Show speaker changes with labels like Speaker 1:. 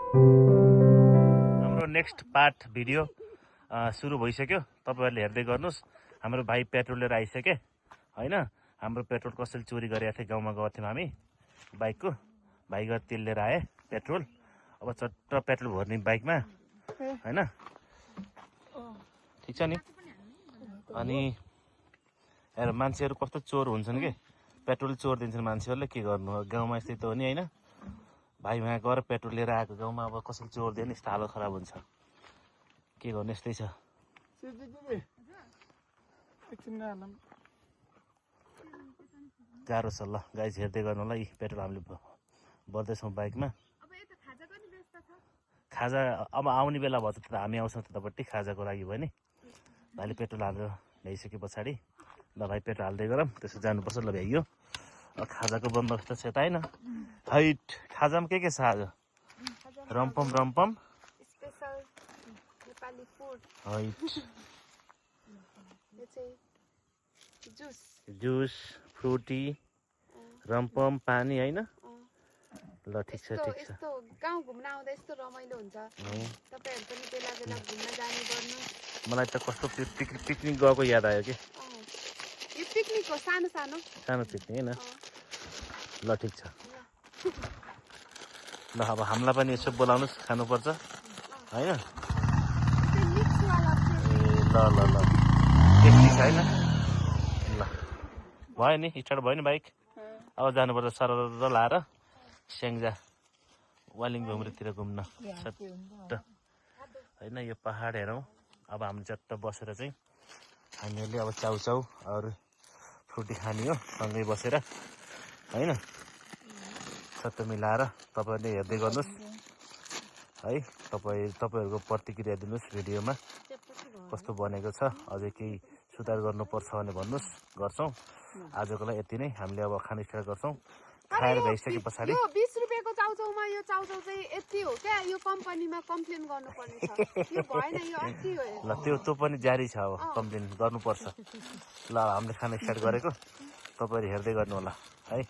Speaker 1: हाम्रो next part video सुरु भइसक्यो। तपाईहरुले हेर्दै गर्नुस्। हाम्रो भाइ पेट्रोल लिएर आइसके हैन। हाम्रो पेट्रोल कसैले चोरी गरेको थियो, गाउँमा गएको थियौँ हामी बाइकको। भाइ गएर तेल लिएर आए पेट्रोल। अब चट्ट पेट्रोल भर्ने बाइकमा हैन। ठिक छ नि। अनि हेर मान्छेहरु कस्तो चोर हुन्छन् के, पेट्रोल चोर दिन्छन् मान्छेहरुले। के गर्नु, गाउँमा यस्तै त हो नि हैन। भाइ वहाँ गएर पेट्रोल लिएर आएको गाउँमा अब कसैले चोर दियो नि यस्तो हालत खराब हुन्छ। के गर्नु, यस्तै छ। गाह्रो छ। ल गाइज हेर्दै गर्नु होला। यी पेट्रोल हामीले भर्दैछौँ बाइकमा। खाजा अब आउने बेला भयो त हामी आउँछौँ त्यतापट्टि खाजाको लागि भयो नि। भाइले पेट्रोल हालेर ल्याइसके पछाडि ल भाइ पेट्रोल हाल्दै गरौँ, त्यसो जानुपर्छ। ल भ्याइयो खाजाको बन्दोबस्त छ यता हैन। हाइट खाजामा के छ आज? रम्पम रम्पम
Speaker 2: स्पेशल नेपाली फुड।
Speaker 1: हाइट
Speaker 2: यो चाहिँ जुस
Speaker 1: जुस फ्रुटी रम्पम पानी हैन। ल ठिक छ ठिक छ।
Speaker 2: यस्तो गाउँ घुम्न आउँदा यस्तो रमाइलो हुन्छ। तपाईहरु पनि बेला बेला घुम्न जाने गर्नु।
Speaker 1: मलाई त कस्तो पिकनिक गएको याद आयो के।
Speaker 2: यो पिकनिक हो, सानो सानो
Speaker 1: सानो पिकनिक हैन। ल ठिक छ। ल अब हामीलाई पनि यसो बोलाउनुस्, खानुपर्छ हैन। ल ल ल टेस्टी छ हैन। ल भयो नि, स्टार्ट भयो नि बाइक। अब जानुपर्छ सरर लाएर स्याङ्जा वालिङ भुम्रीतिर घुम्न सट्ट हैन। यो पहाड हेरौँ। अब हामी चट्ट बसेर चाहिँ हामीहरूले अब चाउचाउ अरू फ्रुटी खाने हो सँगै बसेर हैन। सट्ट मिलाएर तपाईहरुले हेर्दै गर्नुस् है। तपाईहरुको प्रतिक्रिया दिनुस् भिडियोमा कस्तो बनेको छ। अझै केही सुधार गर्नुपर्छ भने भन्नुस्, गर्छौँ। आजको लागि यति नै। हामीले अब खान स्टार्ट गर्छौँ। खाएर भइसके पछाडि
Speaker 2: यो 20 रुपैयाँको चाउचाउमा यो चाउचाउ चाहिँ यति हो क्या। यो कम्पनीमा कम्प्लेन गर्नुपर्ने छ। यो भएन, यो अति हो।
Speaker 1: ल त्यो पनि जारी छ। अब कम्प्लेन गर्नुपर्छ। ल हामीले खान स्टार्ट गरेको, तपाईहरु हेर्दै गर्नु होला है।